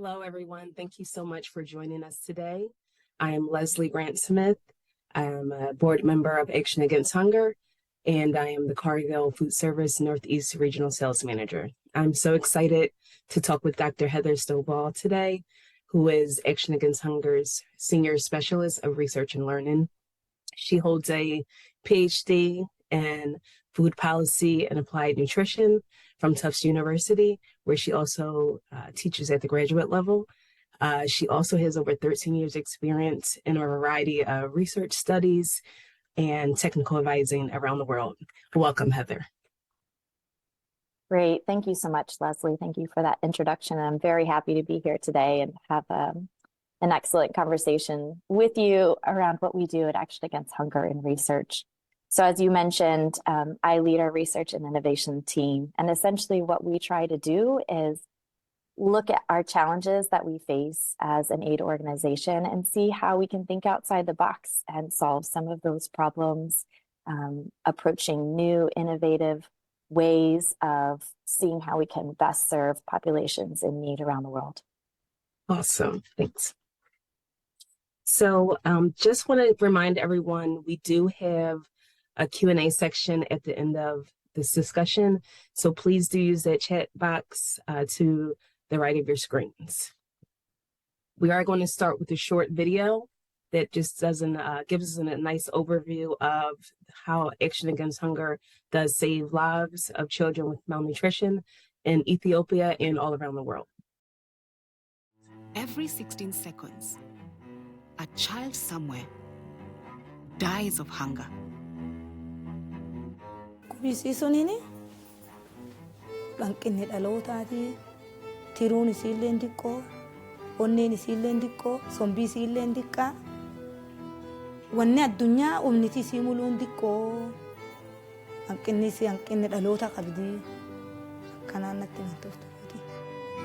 Hello, everyone. Thank you so much for joining us today. I am Leslie Grant Smith. I am a board member of Action Against Hunger, and I am the Cargill Food Service Northeast Regional Sales Manager. I'm so excited to talk with Dr. Heather Stobaugh today, who is Action Against Hunger's Senior Specialist of Research and Learning. She holds a PhD in food policy and applied nutrition from Tufts University, where she also teaches at the graduate level. She also has over 13 years experience in a variety of research studies and technical advising around the world. Welcome, Heather. Great. Thank you so much, Leslie. Thank you for that introduction. I'm very happy to be here today and have an excellent conversation with you around what we do at Action Against Hunger in research. So as you mentioned, I lead our research and innovation team. And essentially what we try to do is look at our challenges that we face as an aid organization and see how we can think outside the box and solve some of those problems, approaching new, innovative ways of seeing how we can best serve populations in need around the world. Awesome. Thanks. So just want to remind everyone, we do have a Q&A section at the end of this discussion. So please do use that chat box to the right of your screens. We are going to start with a short video that just gives us a nice overview of how Action Against Hunger does save lives of children with malnutrition in Ethiopia and all around the world. Every 16 seconds, a child somewhere dies of hunger. Kubisiisoniin hanqinni dhalootaati, tiruun isiillee xiqqoo, onneen isiillee xiqqoo, sombii isiillee xiqqaa, wanni addunyaa humniti isii muluun xiqqoo, hanqinni dhaloota qabdi, akkanaan natti himtuuti.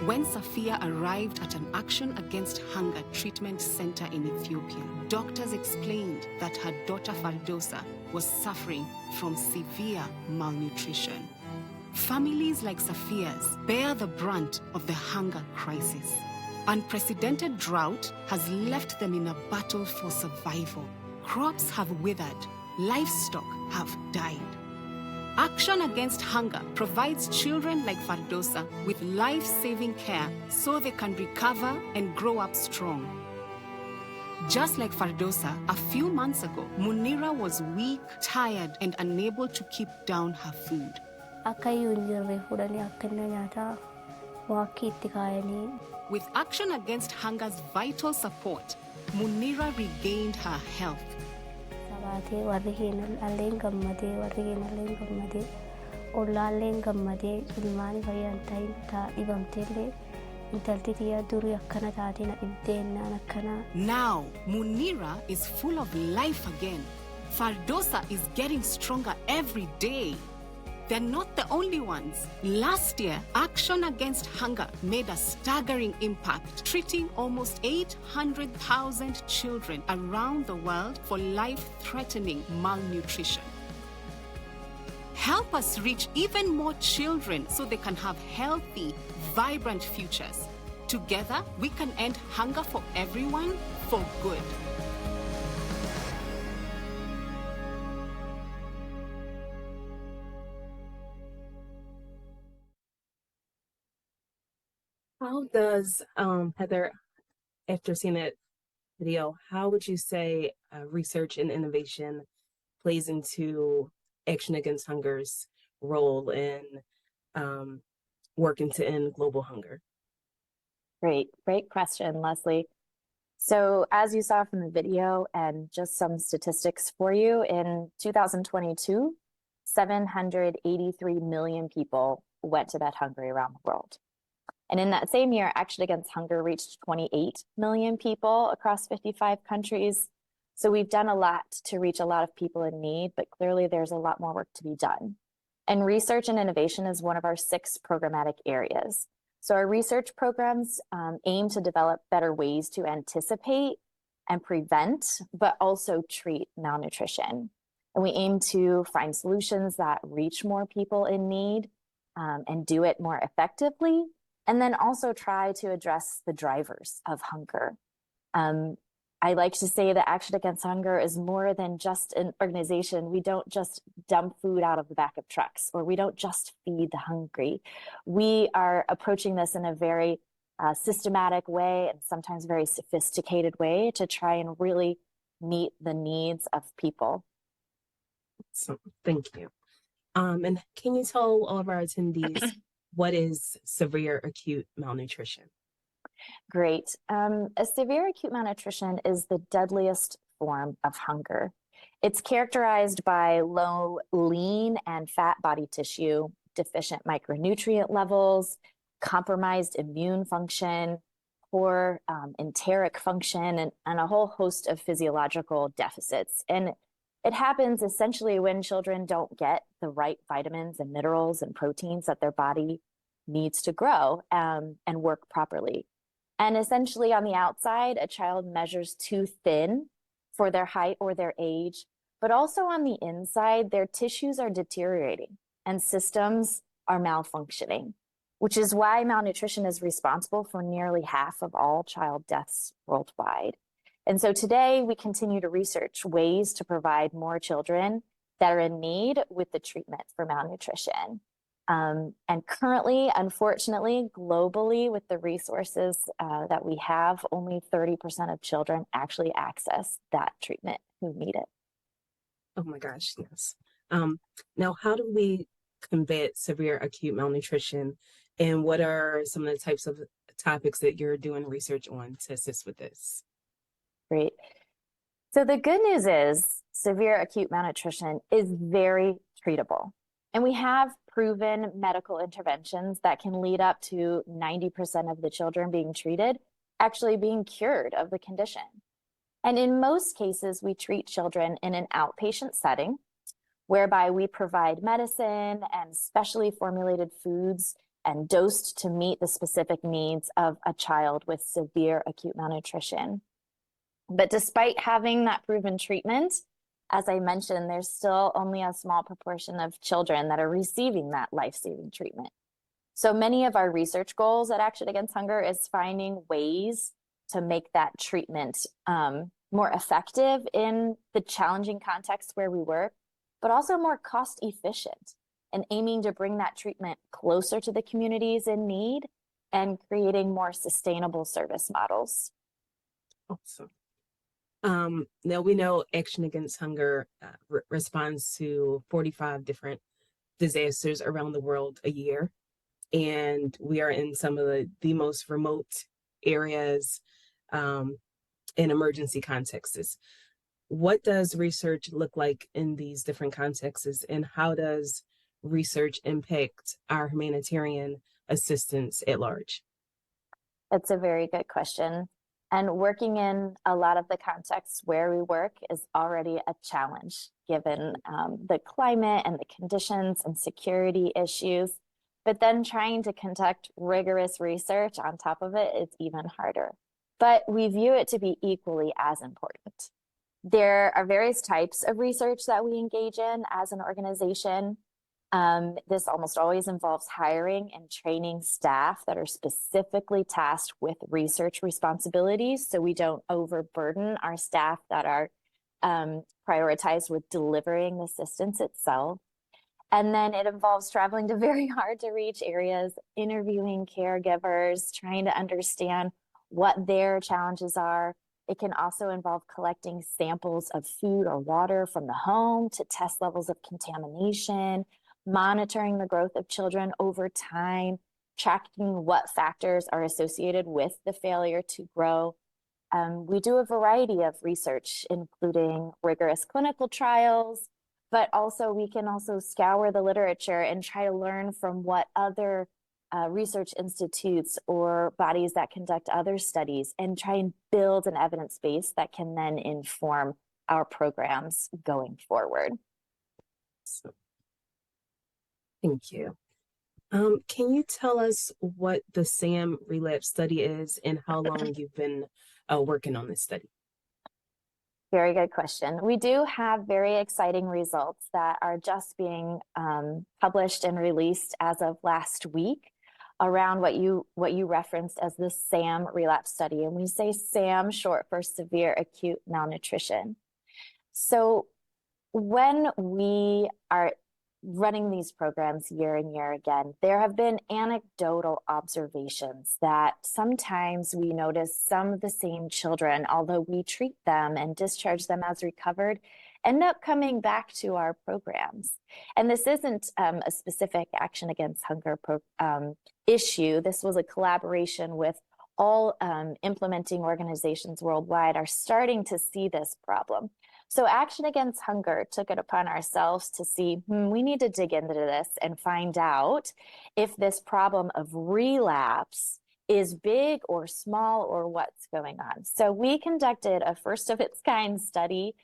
When Safia arrived at an Action Against Hunger treatment center in Ethiopia, doctors explained that her daughter Fardosa was suffering from severe malnutrition. Families like Safia's bear the brunt of the hunger crisis. Unprecedented drought has left them in a battle for survival. Crops have withered, livestock have died. Action Against Hunger provides children like Fardosa with life-saving care so they can recover and grow up strong. Just like Fardosa, a few months ago, Munira was weak, tired, and unable to keep down her food. With Action Against Hunger's vital support, Munira regained her health. Now, Munira is full of life again. Fardosa is getting stronger every day. They're not the only ones. Last year, Action Against Hunger made a staggering impact, treating almost 800,000 children around the world for life-threatening malnutrition. Help us reach even more children so they can have healthy, vibrant futures. Together, we can end hunger for everyone for good. How does, Heather, after seeing that video, how would you say research and innovation plays into Action Against Hunger's role in working to end global hunger? Great question, Leslie. So as you saw from the video and just some statistics for you, in 2022, 783 million people went to bed hungry around the world. And in that same year, Action Against Hunger reached 28 million people across 55 countries. So we've done a lot to reach a lot of people in need, but clearly there's a lot more work to be done. And research and innovation is one of our 6 programmatic areas. So our research programs aim to develop better ways to anticipate and prevent, but also treat malnutrition. And we aim to find solutions that reach more people in need and do it more effectively, and then also try to address the drivers of hunger. I like to say that Action Against Hunger is more than just an organization. We don't just dump food out of the back of trucks, or we don't just feed the hungry. We are approaching this in a very systematic way, and sometimes very sophisticated way, to try and really meet the needs of people. So, thank you. And can you tell all of our attendees what is severe acute malnutrition? Great. A severe acute malnutrition is the deadliest form of hunger. It's characterized by low lean and fat body tissue, deficient micronutrient levels, compromised immune function, poor enteric function, and a whole host of physiological deficits. And it happens essentially when children don't get the right vitamins and minerals and proteins that their body needs to grow and work properly. And essentially on the outside, a child measures too thin for their height or their age, but also on the inside, their tissues are deteriorating and systems are malfunctioning, which is why malnutrition is responsible for nearly half of all child deaths worldwide. And so today we continue to research ways to provide more children that are in need with the treatment for malnutrition. And currently, unfortunately, globally, with the resources that we have, only 30% of children actually access that treatment who need it. Oh my gosh, yes. Now, how do we combat severe acute malnutrition, and what are some of the types of topics that you're doing research on to assist with this? Great. So the good news is severe acute malnutrition is very treatable. And we have proven medical interventions that can lead up to 90% of the children being treated actually being cured of the condition. And in most cases, we treat children in an outpatient setting, whereby we provide medicine and specially formulated foods and dosed to meet the specific needs of a child with severe acute malnutrition. But despite having that proven treatment, as I mentioned, there's still only a small proportion of children that are receiving that life-saving treatment. So many of our research goals at Action Against Hunger is finding ways to make that treatment more effective in the challenging context where we work, but also more cost efficient, and aiming to bring that treatment closer to the communities in need and creating more sustainable service models. Awesome. Now we know Action Against Hunger responds to 45 different disasters around the world a year. And we are in some of the most remote areas in emergency contexts. What does research look like in these different contexts, and how does research impact our humanitarian assistance at large? That's a very good question. And working in a lot of the contexts where we work is already a challenge, given the climate and the conditions and security issues. But then trying to conduct rigorous research on top of it is even harder. But we view it to be equally as important. There are various types of research that we engage in as an organization. This almost always involves hiring and training staff that are specifically tasked with research responsibilities, so we don't overburden our staff that are prioritized with delivering the assistance itself. And then it involves traveling to very hard to reach areas, interviewing caregivers, trying to understand what their challenges are. It can also involve collecting samples of food or water from the home to test levels of contamination, monitoring the growth of children over time, tracking what factors are associated with the failure to grow. We do a variety of research, including rigorous clinical trials, but also we can also scour the literature and try to learn from what other research institutes or bodies that conduct other studies, and try and build an evidence base that can then inform our programs going forward. Thank you. Can you tell us what the SAM Relapse study is and how long you've been working on this study? Very good question. We do have very exciting results that are just being published and released as of last week. around what you referenced as the SAM relapse study. And we say SAM short for severe acute malnutrition. So when we are running these programs year and year again, there have been anecdotal observations that sometimes we notice some of the same children, although we treat them and discharge them as recovered, end up coming back to our programs. And this isn't a specific Action Against Hunger issue. This was a collaboration with all implementing organizations worldwide are starting to see this problem. So Action Against Hunger took it upon ourselves to see, we need to dig into this and find out if this problem of relapse is big or small or what's going on. So we conducted a first of its kind study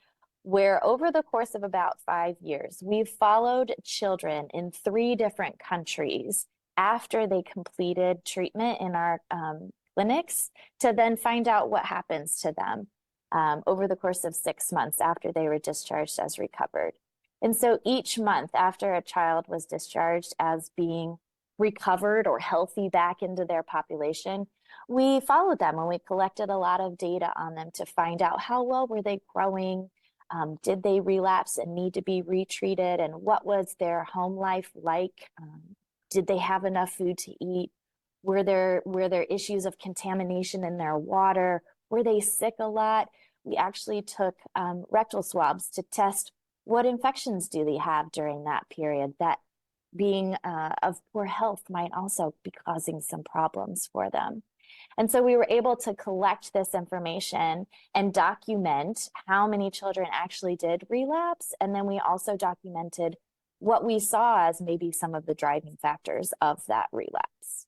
where over the course of about 5 years, we followed children in 3 different countries after they completed treatment in our clinics to then find out what happens to them over the course of 6 months after they were discharged as recovered. And so each month after a child was discharged as being recovered or healthy back into their population, we followed them and we collected a lot of data on them to find out how well were they growing, did they relapse and need to be retreated, and what was their home life like? Did they have enough food to eat? Were there issues of contamination in their water? Were they sick a lot? We actually took rectal swabs to test what infections do they have during that period. That being of poor health might also be causing some problems for them. And so we were able to collect this information and document how many children actually did relapse. And then we also documented what we saw as maybe some of the driving factors of that relapse.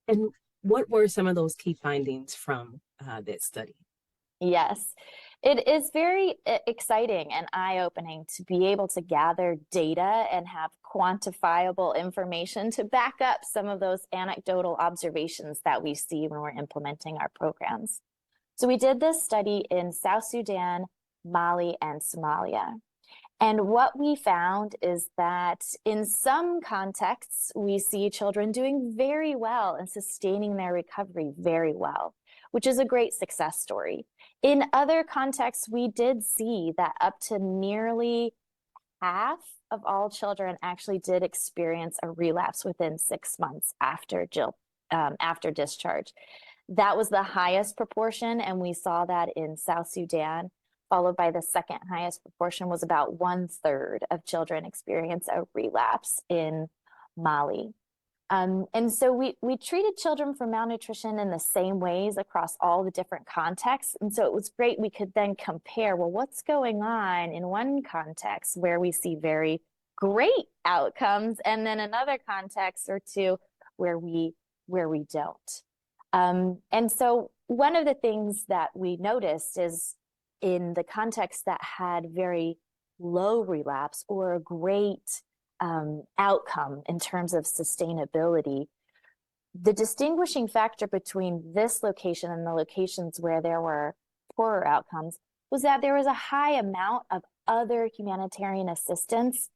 And what were some of those key findings from that study? Yes, it is very exciting and eye-opening to be able to gather data and have quantifiable information to back up some of those anecdotal observations that we see when we're implementing our programs. So we did this study in South Sudan, Mali, and Somalia. And what we found is that in some contexts, we see children doing very well and sustaining their recovery very well, which is a great success story. In other contexts, we did see that up to nearly half of all children actually did experience a relapse within 6 months after discharge. That was the highest proportion, and we saw that in South Sudan, followed by the second highest proportion was about 1/3 of children experience a relapse in Mali. And so we treated children for malnutrition in the same ways across all the different contexts. And so it was great. We could then compare, well, what's going on in one context where we see very great outcomes, and then another context or two where we don't. And so one of the things that we noticed is in the context that had very low relapse or a great outcome in terms of sustainability, the distinguishing factor between this location and the locations where there were poorer outcomes was that there was a high amount of other humanitarian assistance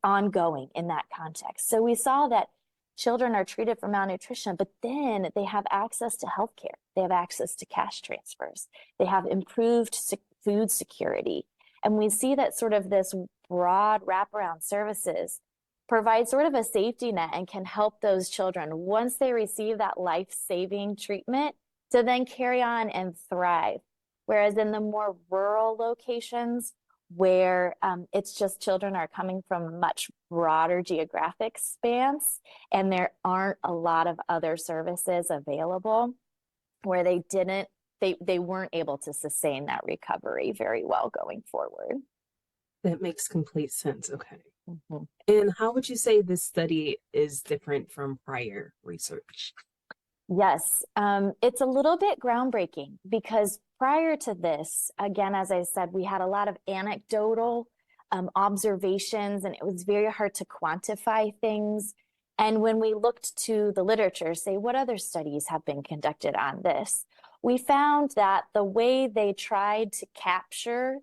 ongoing in that context. So we saw that children are treated for malnutrition, but then they have access to healthcare. They have access to cash transfers. They have improved food security. And we see that sort of this broad wraparound services provide sort of a safety net and can help those children once they receive that life-saving treatment to then carry on and thrive. Whereas in the more rural locations where it's just children are coming from much broader geographic spans and there aren't a lot of other services available, where they weren't able to sustain that recovery very well going forward. That makes complete sense. Okay. Mm-hmm. And how would you say this study is different from prior research? Yes, it's a little bit groundbreaking because prior to this, again, as I said, we had a lot of anecdotal observations and it was very hard to quantify things. And when we looked to the literature, say, what other studies have been conducted on this? We found that the way they tried to capture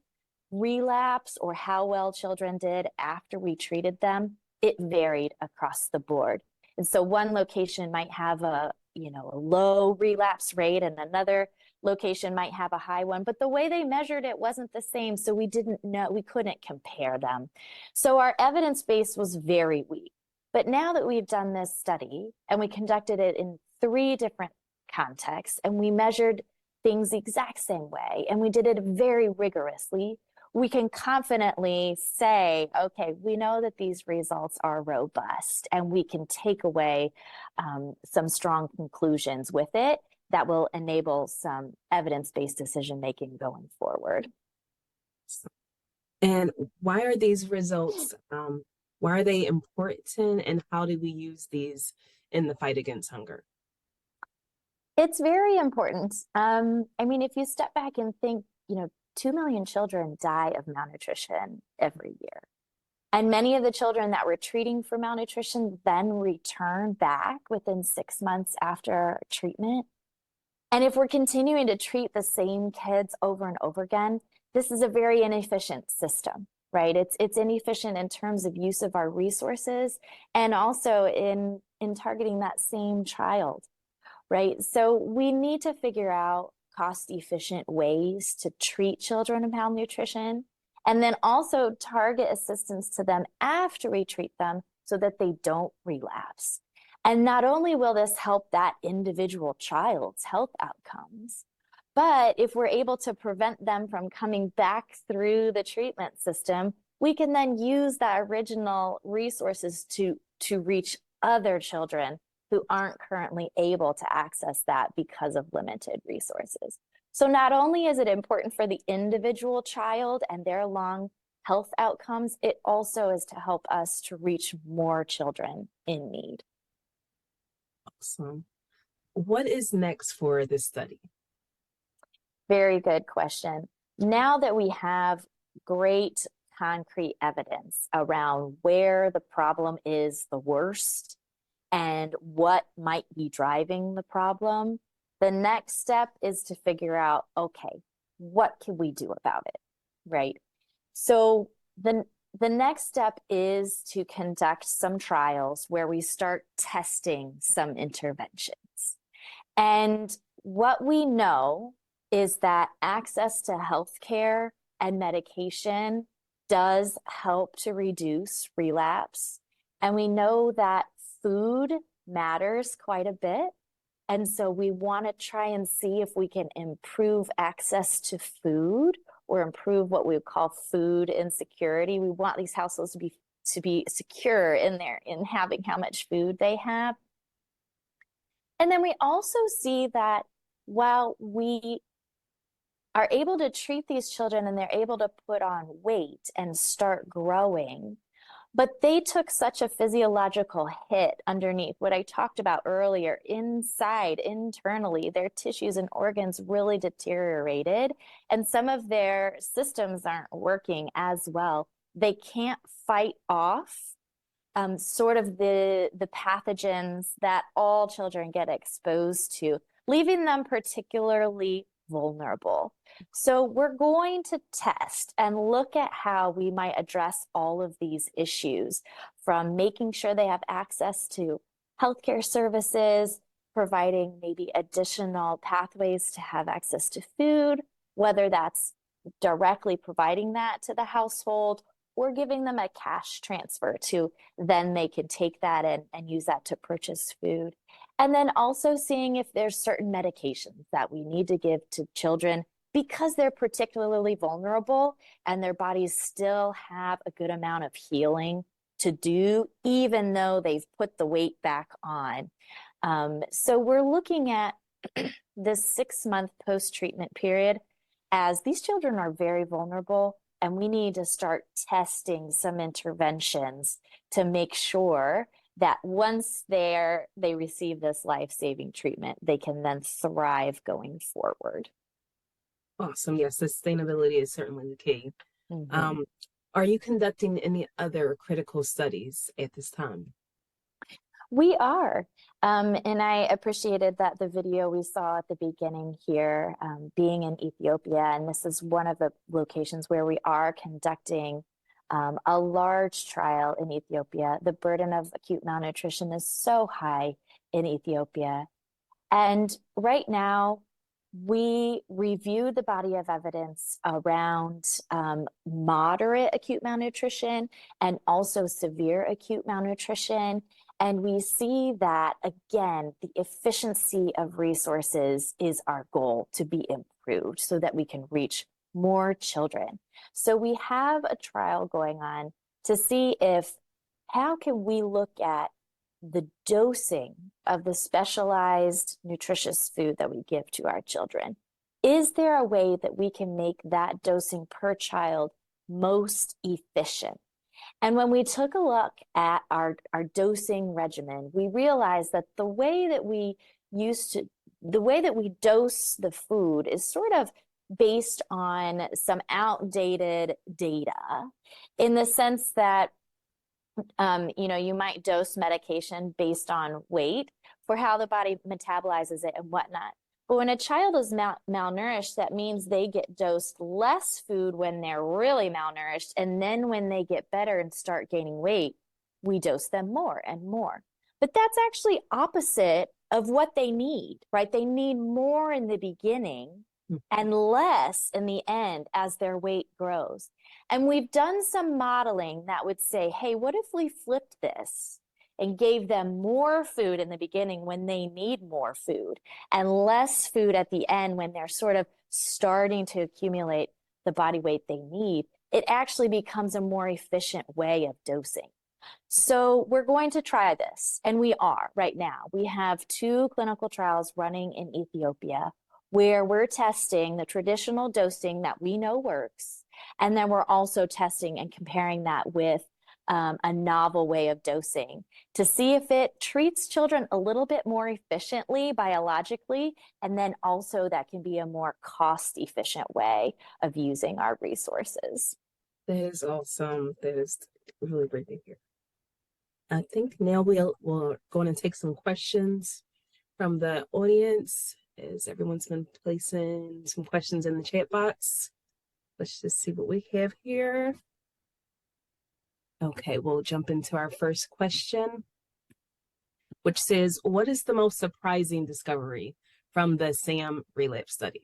relapse or how well children did after we treated them, it varied across the board. And so one location might have a low relapse rate and another location might have a high one, but the way they measured it wasn't the same. So we didn't know, we couldn't compare them. So our evidence base was very weak. But now that we've done this study and we conducted it in 3 different contexts and we measured things the exact same way and we did it very rigorously, we can confidently say, okay, we know that these results are robust and we can take away some strong conclusions with it that will enable some evidence-based decision-making going forward. And why are these results, why are they important, and how do we use these in the fight against hunger? It's very important. I mean, if you step back and think, 2 million children die of malnutrition every year. And many of the children that we're treating for malnutrition then return back within 6 months after treatment. And if we're continuing to treat the same kids over and over again, this is a very inefficient system, right? It's inefficient in terms of use of our resources and also in targeting that same child, right? So we need to figure out cost-efficient ways to treat children with malnutrition, and then also target assistance to them after we treat them so that they don't relapse. And not only will this help that individual child's health outcomes, but if we're able to prevent them from coming back through the treatment system, we can then use that original resources to reach other children who aren't currently able to access that because of limited resources. So not only is it important for the individual child and their long health outcomes, it also is to help us to reach more children in need. Awesome. What is next for this study? Very good question. Now that we have great concrete evidence around where the problem is the worst and what might be driving the problem, the next step is to figure out, okay, what can we do about it, right? So the next step is to conduct some trials where we start testing some interventions. And what we know is that access to healthcare and medication does help to reduce relapse. And we know that food matters quite a bit. And so we want to try and see if we can improve access to food or improve what we would call food insecurity. We want these households to be secure in having how much food they have. And then we also see that while we are able to treat these children and they're able to put on weight and start growing, but they took such a physiological hit underneath what I talked about earlier. Internally, their tissues and organs really deteriorated, and some of their systems aren't working as well. They can't fight off sort of the pathogens that all children get exposed to, leaving them particularly vulnerable. So we're going to test and look at how we might address all of these issues, from making sure they have access to healthcare services, providing maybe additional pathways to have access to food, whether that's directly providing that to the household or giving them a cash transfer to then they can take that and use that to purchase food. And then also seeing if there's certain medications that we need to give to children because they're particularly vulnerable and their bodies still have a good amount of healing to do, even though they've put the weight back on. So we're looking at this 6-month post-treatment period as these children are very vulnerable, and we need to start testing some interventions to make sure that once they receive this life-saving treatment, they can then thrive going forward. Awesome. Yes, sustainability is certainly the key. Mm-hmm. Are you conducting any other critical studies at this time? We are. And I appreciated that the video we saw at the beginning here, being in Ethiopia, and this is one of the locations where we are conducting a large trial in Ethiopia. The burden of acute malnutrition is so high in Ethiopia. And right now, we review the body of evidence around moderate acute malnutrition and also severe acute malnutrition. And we see that, again, the efficiency of resources is our goal to be improved so that we can reach more children. So we have a trial going on to see how can we look at the dosing of the specialized nutritious food that we give to our children. Is there a way that we can make that dosing per child most efficient? And when we took a look at our dosing regimen, we realized that the way that we dose the food is sort of based on some outdated data, in the sense that you might dose medication based on weight for how the body metabolizes it and whatnot. But when a child is malnourished, that means they get dosed less food when they're really malnourished. And then when they get better and start gaining weight, we dose them more and more. But that's actually opposite of what they need, right? They need more in the beginning and less in the end as their weight grows. And we've done some modeling that would say, hey, what if we flipped this and gave them more food in the beginning when they need more food and less food at the end when they're sort of starting to accumulate the body weight they need? It actually becomes a more efficient way of dosing. So we're going to try this, and we are right now. We have 2 clinical trials running in Ethiopia where we're testing the traditional dosing that we know works, and then we're also testing and comparing that with a novel way of dosing to see if it treats children a little bit more efficiently biologically, and then also that can be a more cost-efficient way of using our resources. That is awesome. That is really great to hear. I think now we're going to take some questions from the audience, as everyone's been placing some questions in the chat box. Let's just see what we have here. Okay, we'll jump into our first question, which says, what is the most surprising discovery from the SAM Relapse study?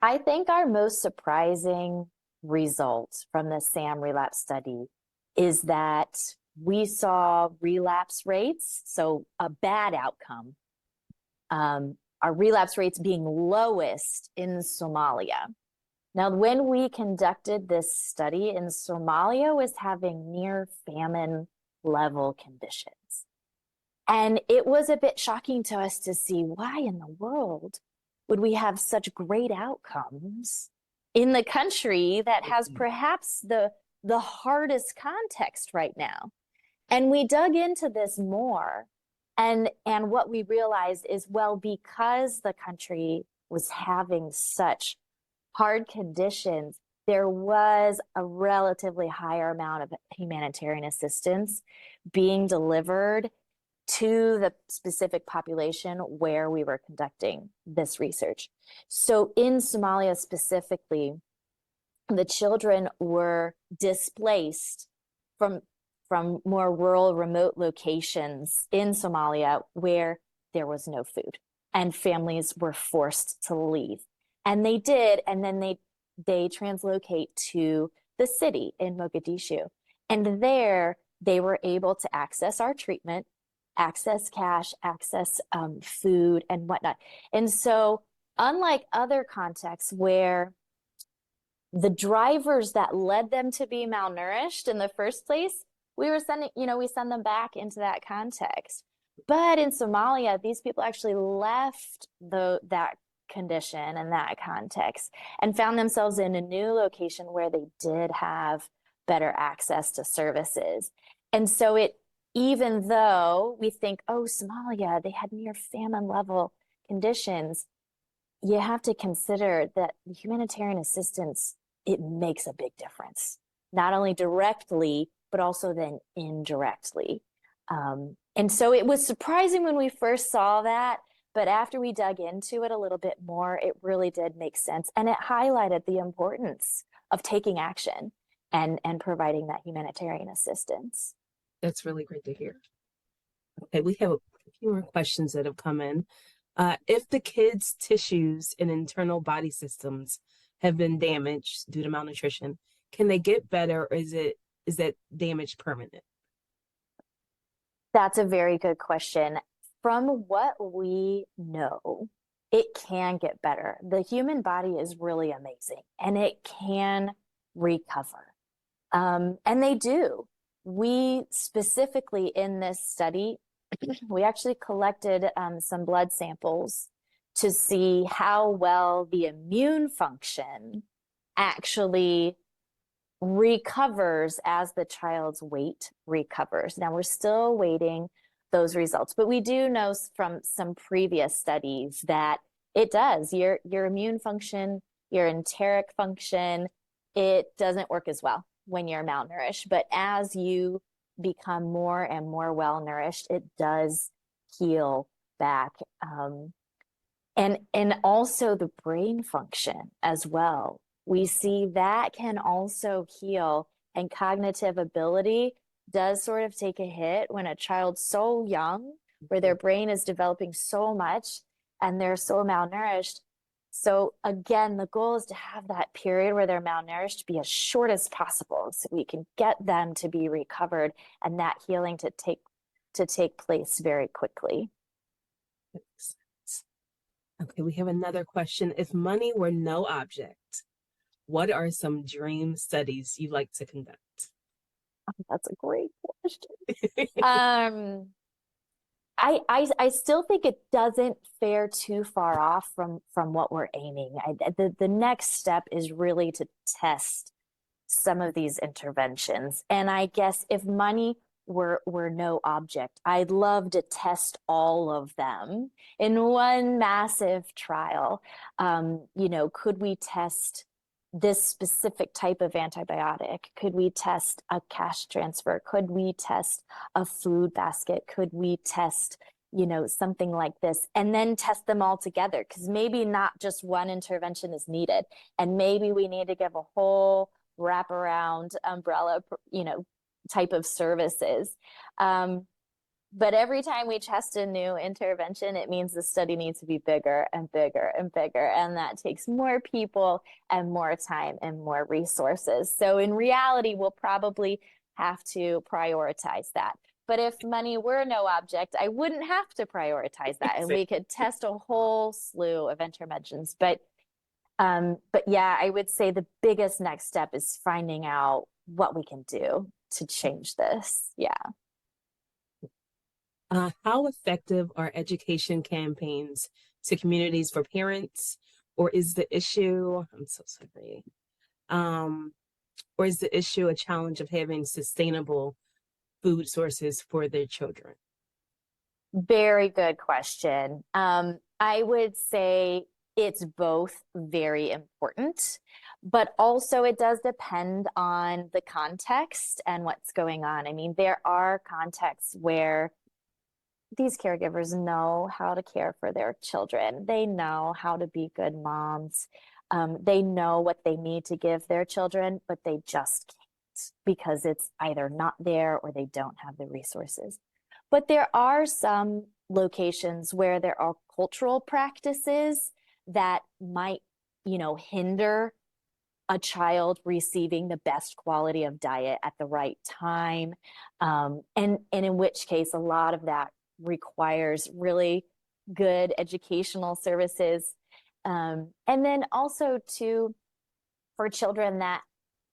I think our most surprising result from the SAM Relapse study is that we saw relapse rates, so a bad outcome, our relapse rates being lowest in Somalia. Now, when we conducted this study in Somalia, was having near famine level conditions. And it was a bit shocking to us to see why in the world would we have such great outcomes in the country that has perhaps the hardest context right now. And we dug into this more. And what we realized is, well, because the country was having such hard conditions, there was a relatively higher amount of humanitarian assistance being delivered to the specific population where we were conducting this research. So in Somalia specifically, the children were displaced from more rural, remote locations in Somalia where there was no food and families were forced to leave. And they did, and then they translocate to the city in Mogadishu. And there they were able to access our treatment, access cash, access food and whatnot. And so unlike other contexts where the drivers that led them to be malnourished in the first place, we send them back into that context. But in Somalia, these people actually left that condition and that context and found themselves in a new location where they did have better access to services. And so even though we think, oh, Somalia, they had near famine level conditions, you have to consider that the humanitarian assistance, it makes a big difference, not only directly, but also then indirectly. And so it was surprising when we first saw that, but after we dug into it a little bit more, it really did make sense. And it highlighted the importance of taking action and providing that humanitarian assistance. That's really great to hear. Okay, we have a few more questions that have come in. If the kids' tissues and internal body systems have been damaged due to malnutrition, can they get better, or is that damage permanent? That's a very good question. From what we know, it can get better. The human body is really amazing and it can recover. And they do. We specifically in this study, we actually collected some blood samples to see how well the immune function actually recovers as the child's weight recovers. Now we're still waiting those results, but we do know from some previous studies that it does. Your immune function, your enteric function, it doesn't work as well when you're malnourished. But as you become more and more well nourished, it does heal back. And also the brain function as well. We see that can also heal, and cognitive ability does sort of take a hit when a child's so young, where their brain is developing so much and they're so malnourished. So again, the goal is to have that period where they're malnourished be as short as possible so we can get them to be recovered and that healing to take place very quickly. Okay, we have another question. If money were no object, what are some dream studies you'd like to conduct? Oh, that's a great question. I still think it doesn't fare too far off from what we're aiming. The next step is really to test some of these interventions. And I guess if money were no object, I'd love to test all of them in one massive trial. Could we test this specific type of antibiotic? Could we test a cash transfer? Could we test a food basket? Could we test, something like this, and then test them all together? Because maybe not just one intervention is needed, and maybe we need to give a whole wraparound umbrella, type of services. But every time we test a new intervention, it means the study needs to be bigger and bigger and bigger. And that takes more people and more time and more resources. So in reality, we'll probably have to prioritize that. But if money were no object, I wouldn't have to prioritize that. And we could test a whole slew of interventions. But yeah, I would say the biggest next step is finding out what we can do to change this. Yeah. How effective are education campaigns to communities for parents, or is the issue, I'm so sorry, or is the issue a challenge of having sustainable food sources for their children? Very good question. I would say it's both very important, but also it does depend on the context and what's going on. I mean, there are contexts where these caregivers know how to care for their children. They know how to be good moms. They know what they need to give their children, but they just can't because it's either not there or they don't have the resources. But there are some locations where there are cultural practices that might, hinder a child receiving the best quality of diet at the right time. And in which case, a lot of that requires really good educational services. And then also for children that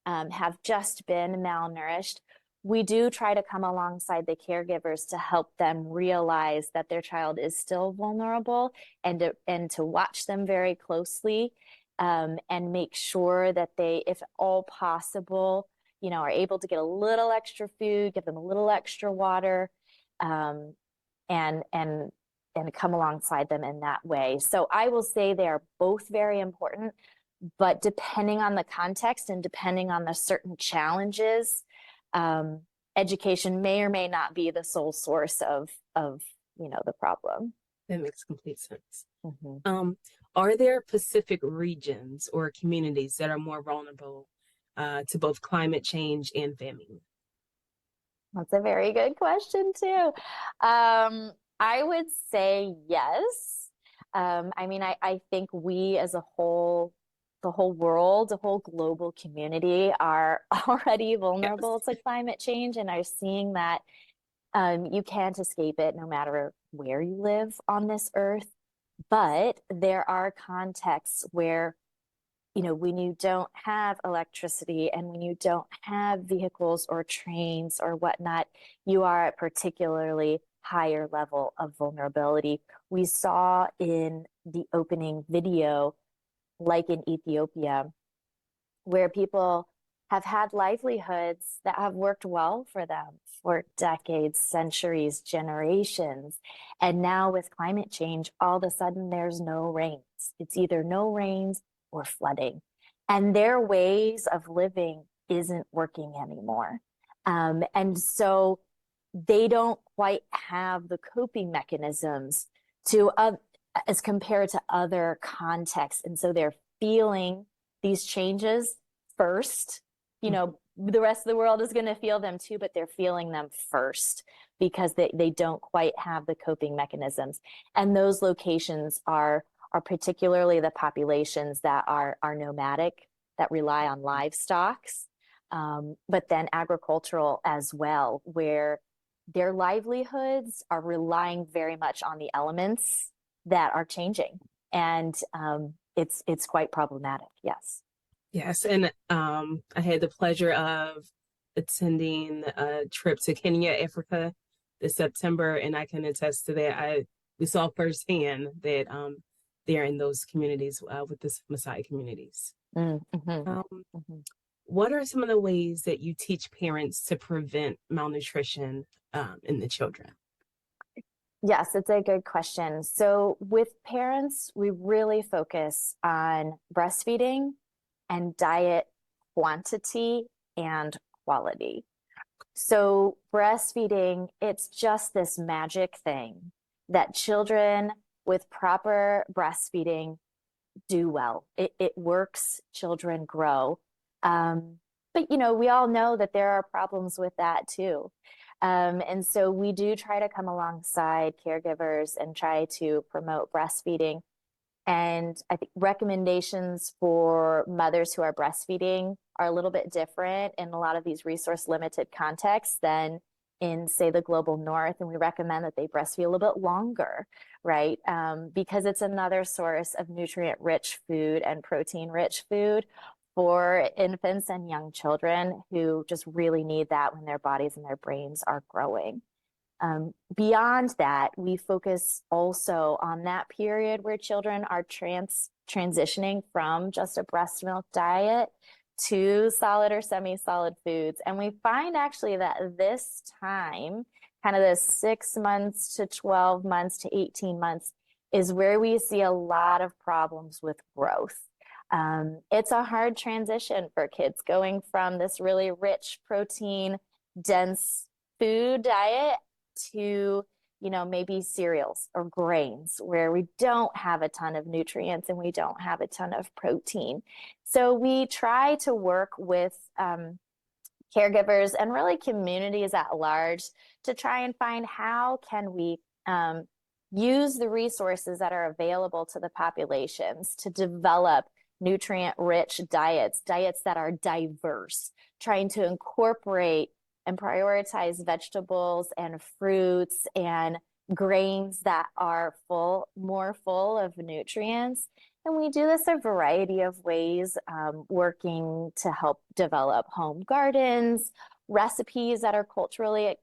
have just been malnourished, we do try to come alongside the caregivers to help them realize that their child is still vulnerable and to watch them very closely, and make sure that they, if at all possible, are able to get a little extra food, give them a little extra water, and come alongside them in that way. So I will say they are both very important, but depending on the context and depending on the certain challenges, education may or may not be the sole source of the problem. That makes complete sense. Mm-hmm. Are there Pacific regions or communities that are more vulnerable to both climate change and famine? That's a very good question too. I would say yes. I mean, I think we as a whole, the whole world, the whole global community are already vulnerable to climate change and are seeing that you can't escape it no matter where you live on this earth. But there are contexts where, you know, when you don't have electricity and when you don't have vehicles or trains or whatnot, you are at particularly higher level of vulnerability. We saw in the opening video, like in Ethiopia, where people have had livelihoods that have worked well for them for decades, centuries, generations. And now with climate change, all of a sudden there's no rains. It's either no rains or flooding. And their ways of living isn't working anymore. And so they don't quite have the coping mechanisms to as compared to other contexts. And so they're feeling these changes first. You know, the rest of the world is going to feel them too, but they're feeling them first because they don't quite have the coping mechanisms. And those locations are particularly the populations that are nomadic, that rely on livestock, but then agricultural as well, where their livelihoods are relying very much on the elements that are changing. And it's quite problematic, yes. Yes, and I had the pleasure of attending a trip to Kenya, Africa this September, and I can attest to that. We saw firsthand that they're in those communities with the Maasai communities. What are some of the ways that you teach parents to prevent malnutrition in the children? Yes, it's a good question. So with parents, we really focus on breastfeeding and diet quantity and quality. So breastfeeding, it's just this magic thing that children with proper breastfeeding do well. It works, children grow. But, you know, we all know that there are problems with that too. And so we do try to come alongside caregivers and try to promote breastfeeding. And I think recommendations for mothers who are breastfeeding are a little bit different in a lot of these resource limited contexts than in, say, the global north. And we recommend that they breastfeed a little bit longer, right? Because it's another source of nutrient rich food and protein rich food for infants and young children who just really need that when their bodies and their brains are growing. Beyond that, we focus also on that period where children are transitioning from just a breast milk diet to solid or semi-solid foods. And we find actually that this time, kind of the 6 months to 12 months to 18 months, is where we see a lot of problems with growth. It's a hard transition for kids going from this really rich protein dense food diet to, you know, maybe cereals or grains where we don't have a ton of nutrients and we don't have a ton of protein. So we try to work with caregivers and really communities at large to try and find how can we use the resources that are available to the populations to develop nutrient-rich diets that are diverse, trying to incorporate and prioritize vegetables and fruits and grains that are more full of nutrients. And we do this a variety of ways, working to help develop home gardens, recipes that are culturally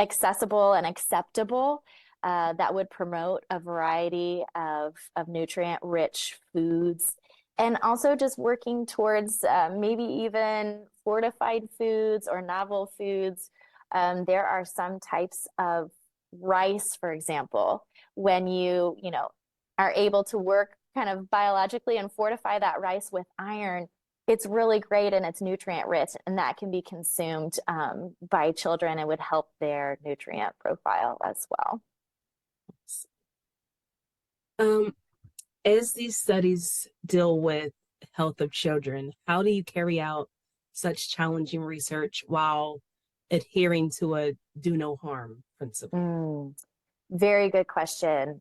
accessible and acceptable, that would promote a variety of nutrient-rich foods. And also just working towards maybe even fortified foods or novel foods. There are some types of rice, for example, when you are able to work kind of biologically and fortify that rice with iron, it's really great and it's nutrient rich, and that can be consumed by children and would help their nutrient profile as well. As these studies deal with health of children. How do you carry out such challenging research while adhering to a do no harm principle? Very good question.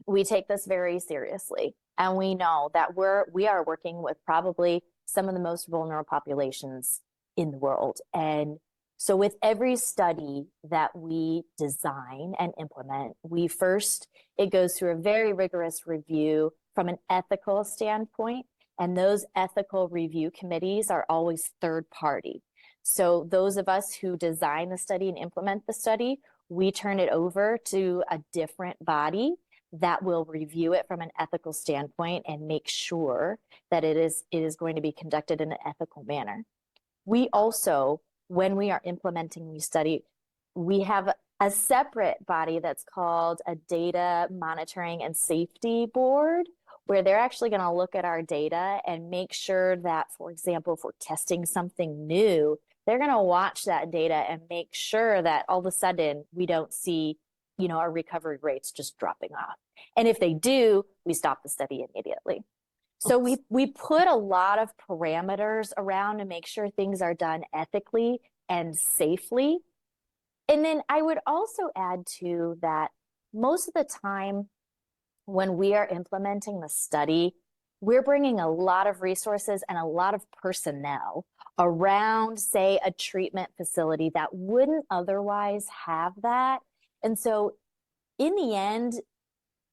We take this very seriously, and we know that we are working with probably some of the most vulnerable populations in the world. And so with every study that we design and implement, it goes through a very rigorous review from an ethical standpoint. And those ethical review committees are always third party. So those of us who design the study and implement the study, we turn it over to a different body that will review it from an ethical standpoint and make sure that it is going to be conducted in an ethical manner. We also, when we are implementing the study, we have a separate body that's called a data monitoring and safety board, where they're actually going to look at our data and make sure that, for example, if we're testing something new, they're going to watch that data and make sure that all of a sudden we don't see, our recovery rates just dropping off. And if they do, we stop the study immediately. So we put a lot of parameters around to make sure things are done ethically and safely. And then I would also add to that, most of the time when we are implementing the study, we're bringing a lot of resources and a lot of personnel around, say, a treatment facility that wouldn't otherwise have that. And so in the end,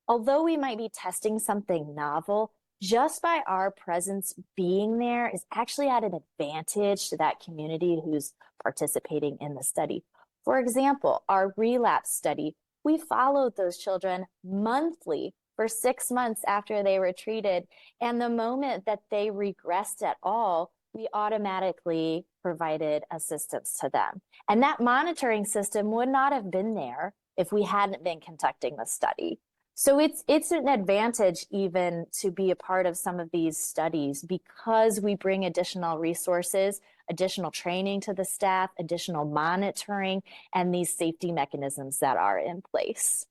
although we might be testing something novel, just by our presence being there is actually at an advantage to that community who's participating in the study. For example, our Relapse study, we followed those children monthly for 6 months after they were treated. And the moment that they regressed at all, we automatically provided assistance to them. And that monitoring system would not have been there if we hadn't been conducting the study. So it's an advantage even to be a part of some of these studies, because we bring additional resources, additional training to the staff, additional monitoring, and these safety mechanisms that are in place.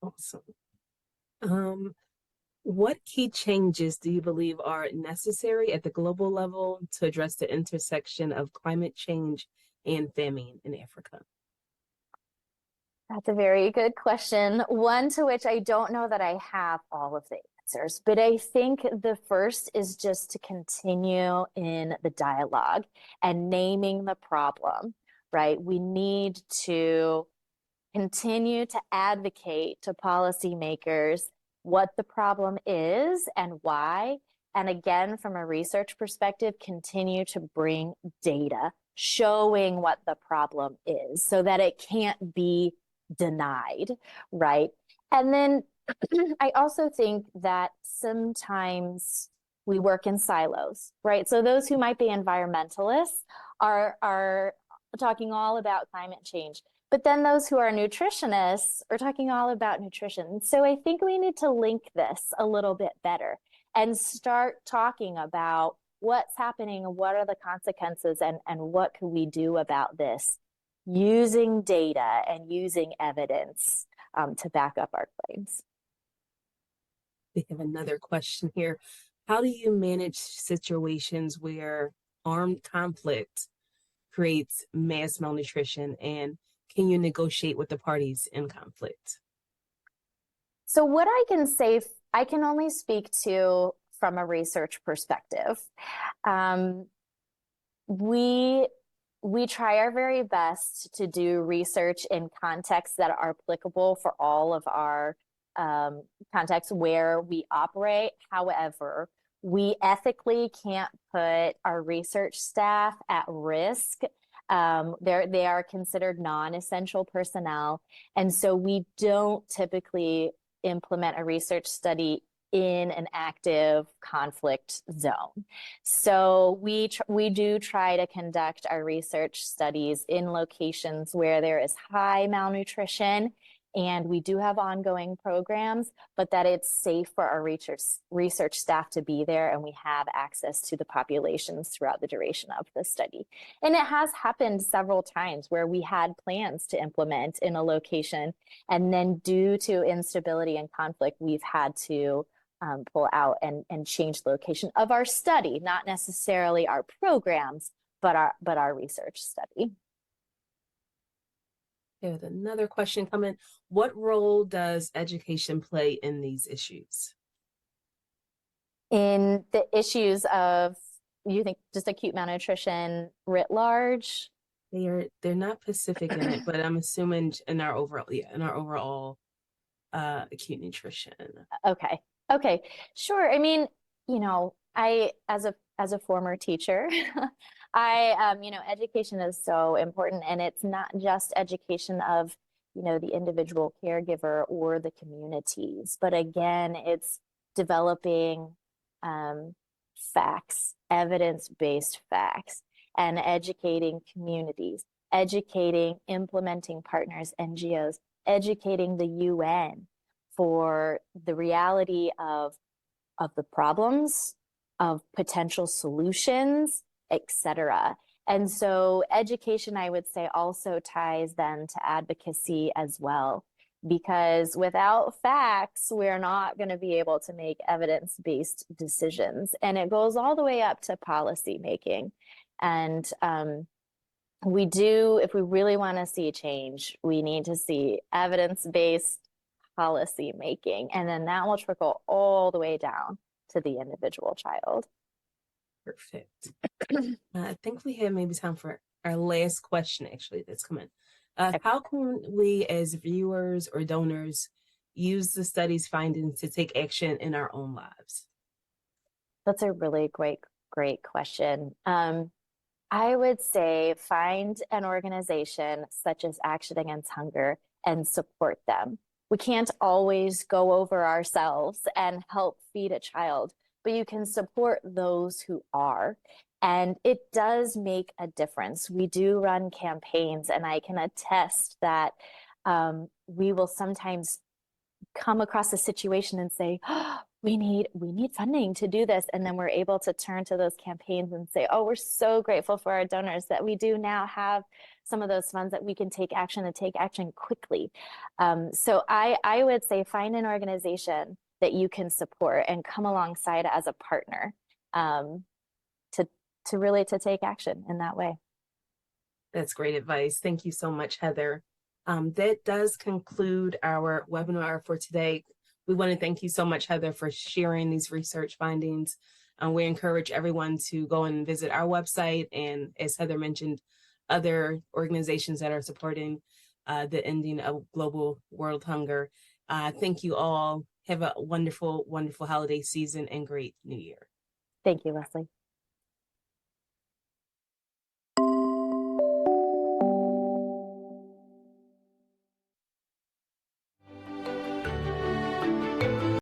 Awesome. What key changes do you believe are necessary at the global level to address the intersection of climate change and famine in Africa? That's a very good question, one to which I don't know that I have all of the answers, but I think the first is just to continue in the dialogue and naming the problem, right? We need to continue to advocate to policymakers what the problem is and why. And again, from a research perspective, continue to bring data showing what the problem is so that it can't be denied, right? And then I also think that sometimes we work in silos, right? So those who might be environmentalists are talking all about climate change, but then those who are nutritionists are talking all about nutrition. So I think we need to link this a little bit better and start talking about what's happening and what are the consequences and what can we do about this, using data and using evidence to back up our claims. We have another question here. How do you manage situations where armed conflict creates mass malnutrition, and can you negotiate with the parties in conflict? So what I can say, I can only speak to from a research perspective. We try our very best to do research in contexts that are applicable for all of our contexts where we operate. However, we ethically can't put our research staff at risk. They are considered non-essential personnel. And so we don't typically implement a research study in an active conflict zone. So we do try to conduct our research studies in locations where there is high malnutrition, and we do have ongoing programs, but that it's safe for our research staff to be there, and we have access to the populations throughout the duration of the study. And it has happened several times where we had plans to implement in a location, and then due to instability and conflict, we've had to pull out and change the location of our study, not necessarily our programs, but our research study. There's another question coming. What role does education play in these issues? In the issues of, you think just acute malnutrition writ large? They're not specific in it, but I'm assuming in our overall acute nutrition. Okay, sure. I mean, I as a former teacher, education is so important, and it's not just education of the individual caregiver or the communities, but again, it's developing facts, evidence-based facts, and educating communities, educating implementing partners, NGOs, educating the UN for the reality of the problems, of potential solutions, etc. And so education, I would say, also ties then to advocacy as well, because without facts, we're not going to be able to make evidence-based decisions. And it goes all the way up to policy making. And if we really want to see change, we need to see evidence-based policy making, and then that will trickle all the way down to the individual child. Perfect. I think we have maybe time for our last question, actually, that's coming. How can we as viewers or donors use the study's findings to take action in our own lives? That's a really great question. I would say find an organization such as Action Against Hunger and support them. We can't always go over ourselves and help feed a child, but you can support those who are. And it does make a difference. We do run campaigns, and I can attest that we will sometimes come across a situation and say, oh, we need funding to do this. And then we're able to turn to those campaigns and say, oh, we're so grateful for our donors that we do now have some of those funds that we can take action and take action quickly. So I would say find an organization that you can support and come alongside as a partner to really take action in that way. That's great advice. Thank you so much, Heather. That does conclude our webinar for today. We want to thank you so much, Heather, for sharing these research findings. We encourage everyone to go and visit our website, and as Heather mentioned, other organizations that are supporting the ending of global world hunger. Thank you all. Have a wonderful, wonderful holiday season and great New Year. Thank you, Leslie.